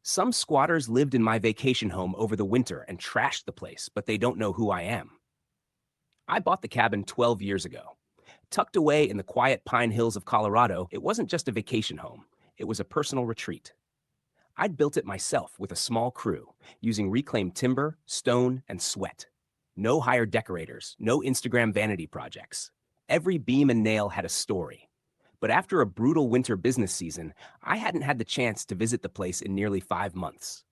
Some squatters lived in my vacation home over the winter and trashed the place, but they don't know who I am. I bought the cabin 12 years ago. Tucked away in the quiet pine hills of Colorado, it wasn't just a vacation home, it was a personal retreat. I'd built it myself with a small crew, using reclaimed timber, stone, and sweat. No hired decorators, no Instagram vanity projects. Every beam and nail had a story. But after a brutal winter business season, I hadn't had the chance to visit the place in nearly 5 months.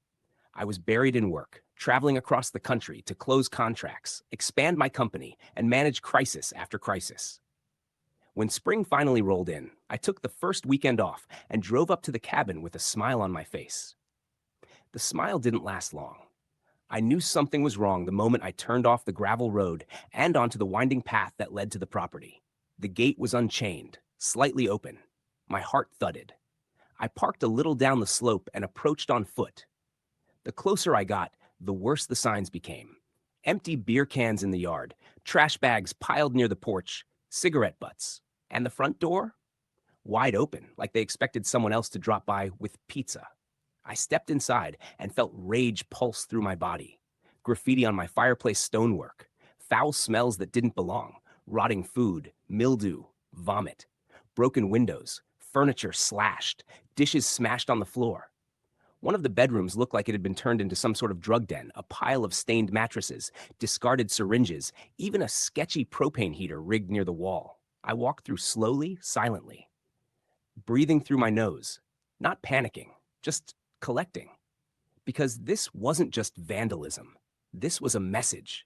I was buried in work, traveling across the country to close contracts, expand my company, and manage crisis after crisis. When spring finally rolled in, I took the first weekend off and drove up to the cabin with a smile on my face. The smile didn't last long. I knew something was wrong the moment I turned off the gravel road and onto the winding path that led to the property. The gate was unchained, slightly open. My heart thudded. I parked a little down the slope and approached on foot. The closer I got, the worse the signs became. Empty beer cans in the yard, trash bags piled near the porch, cigarette butts. And the front door? Wide open, like they expected someone else to drop by with pizza. I stepped inside and felt rage pulse through my body. Graffiti on my fireplace stonework, foul smells that didn't belong, rotting food, mildew, vomit, broken windows, furniture slashed, dishes smashed on the floor. One of the bedrooms looked like it had been turned into some sort of drug den, a pile of stained mattresses, discarded syringes, even a sketchy propane heater rigged near the wall. I walked through slowly, silently, breathing through my nose, not panicking, just collecting. Because this wasn't just vandalism. This was a message.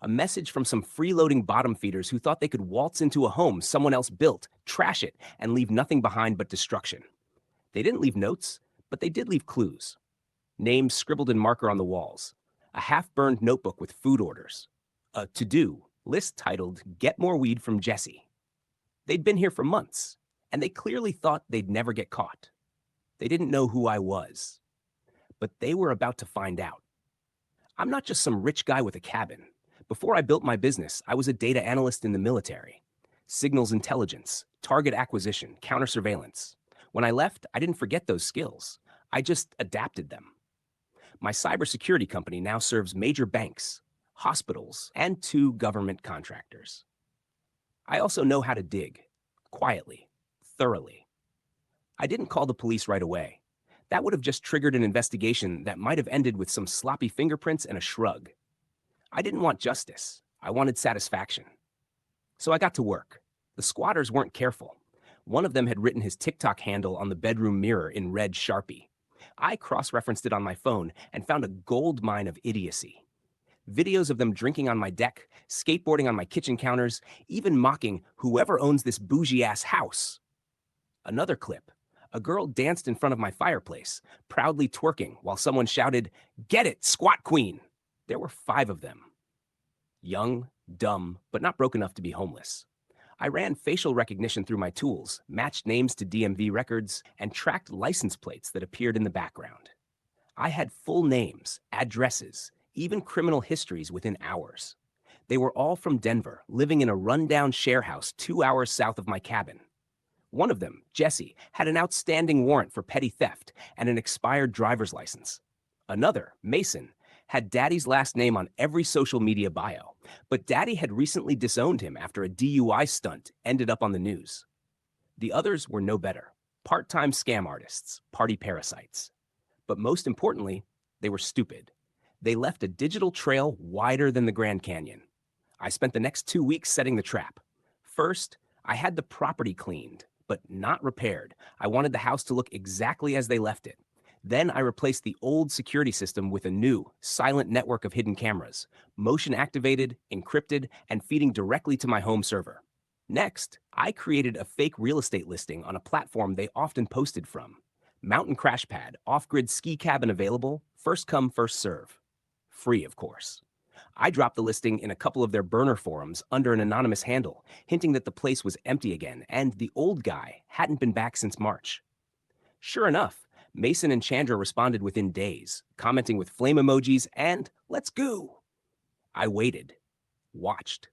A message from some freeloading bottom feeders who thought they could waltz into a home someone else built, trash it, and leave nothing behind but destruction. They didn't leave notes, but they did leave clues. Names scribbled in marker on the walls, a half-burned notebook with food orders, a to-do list titled "Get More Weed from Jesse." They'd been here for months, and they clearly thought they'd never get caught. They didn't know who I was, but they were about to find out. I'm not just some rich guy with a cabin. Before I built my business, I was a data analyst in the military. Signals intelligence, target acquisition, counter-surveillance. When I left, I didn't forget those skills. I just adapted them. My cybersecurity company now serves major banks, hospitals, and 2 government contractors. I also know how to dig, quietly, thoroughly. I didn't call the police right away. That would have just triggered an investigation that might have ended with some sloppy fingerprints and a shrug. I didn't want justice. I wanted satisfaction. So I got to work. The squatters weren't careful. One of them had written his TikTok handle on the bedroom mirror in red Sharpie. I cross-referenced it on my phone and found a gold mine of idiocy. Videos of them drinking on my deck, skateboarding on my kitchen counters, even mocking whoever owns this bougie-ass house. Another clip. A girl danced in front of my fireplace, proudly twerking while someone shouted, "Get it, squat queen!" There were 5 of them. Young, dumb, but not broke enough to be homeless. I ran facial recognition through my tools, matched names to DMV records, and tracked license plates that appeared in the background. I had full names, addresses, even criminal histories within hours. They were all from Denver, living in a rundown share house 2 hours south of my cabin. One of them, Jesse, had an outstanding warrant for petty theft and an expired driver's license. Another, Mason, had Daddy's last name on every social media bio, but Daddy had recently disowned him after a DUI stunt ended up on the news. The others were no better. Part-time scam artists, party parasites. But most importantly, they were stupid. They left a digital trail wider than the Grand Canyon. I spent the next 2 weeks setting the trap. First, I had the property cleaned, but not repaired. I wanted the house to look exactly as they left it. Then I replaced the old security system with a new, silent network of hidden cameras, motion activated, encrypted, and feeding directly to my home server. Next, I created a fake real estate listing on a platform they often posted from. Mountain crash pad, off-grid ski cabin available, first come, first serve. Free, of course. I dropped the listing in a couple of their burner forums under an anonymous handle, hinting that the place was empty again and the old guy hadn't been back since March. Sure enough, Mason and Chandra responded within days, commenting with flame emojis and "let's go." I waited, watched.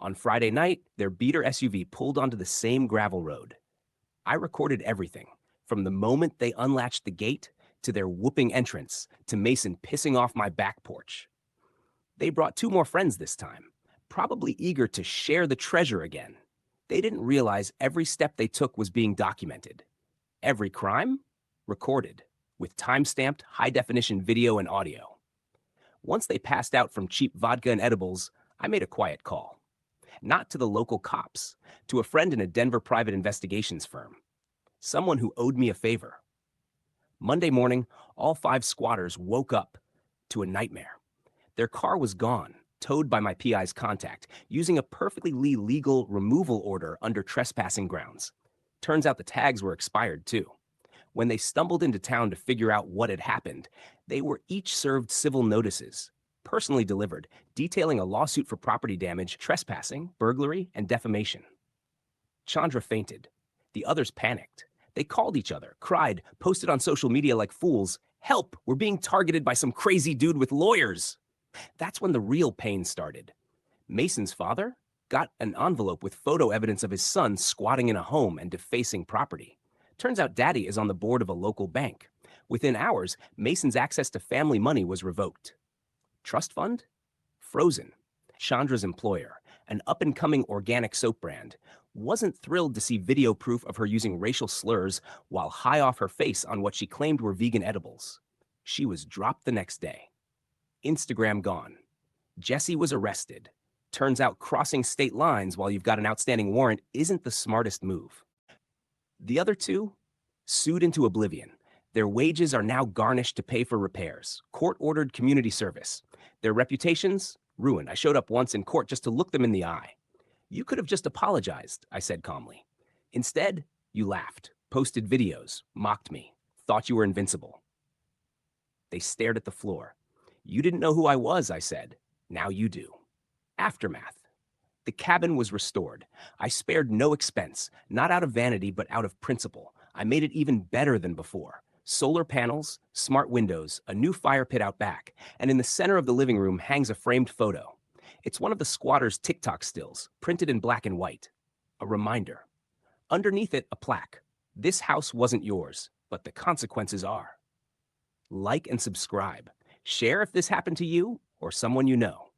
On Friday night, their beater SUV pulled onto the same gravel road. I recorded everything, from the moment they unlatched the gate to their whooping entrance to Mason pissing off my back porch. They brought 2 more friends this time, probably eager to share the treasure again. They didn't realize every step they took was being documented. Every crime? Recorded, with time-stamped high-definition video and audio. Once they passed out from cheap vodka and edibles, I made a quiet call. Not to the local cops, to a friend in a Denver private investigations firm. Someone who owed me a favor. Monday morning, all 5 squatters woke up to a nightmare. Their car was gone, towed by my PI's contact, using a perfectly legal removal order under trespassing grounds. Turns out the tags were expired, too. When they stumbled into town to figure out what had happened, they were each served civil notices, personally delivered, detailing a lawsuit for property damage, trespassing, burglary, and defamation. Chandra fainted. The others panicked. They called each other, cried, posted on social media like fools, "Help! We're being targeted by some crazy dude with lawyers!" That's when the real pain started. Mason's father got an envelope with photo evidence of his son squatting in a home and defacing property. Turns out Daddy is on the board of a local bank. Within hours, Mason's access to family money was revoked. Trust fund? Frozen. Chandra's employer, an up-and-coming organic soap brand, wasn't thrilled to see video proof of her using racial slurs while high off her face on what she claimed were vegan edibles. She was dropped the next day. Instagram gone. Jesse was arrested. Turns out crossing state lines while you've got an outstanding warrant isn't the smartest move. The other 2 sued into oblivion. Their wages are now garnished to pay for repairs. Court-ordered community service. Their reputations? Ruined. I showed up once in court just to look them in the eye. "You could have just apologized," I said calmly. Instead, you laughed, posted videos, mocked me, thought you were invincible. They stared at the floor. "You didn't know who I was," I said. "Now you do." Aftermath. The cabin was restored. I spared no expense, not out of vanity, but out of principle. I made it even better than before. Solar panels, smart windows, a new fire pit out back, and in the center of the living room hangs a framed photo. It's one of the squatters' TikTok stills, printed in black and white. A reminder. Underneath it, a plaque. "This house wasn't yours, but the consequences are." Like and subscribe. Share if this happened to you or someone you know.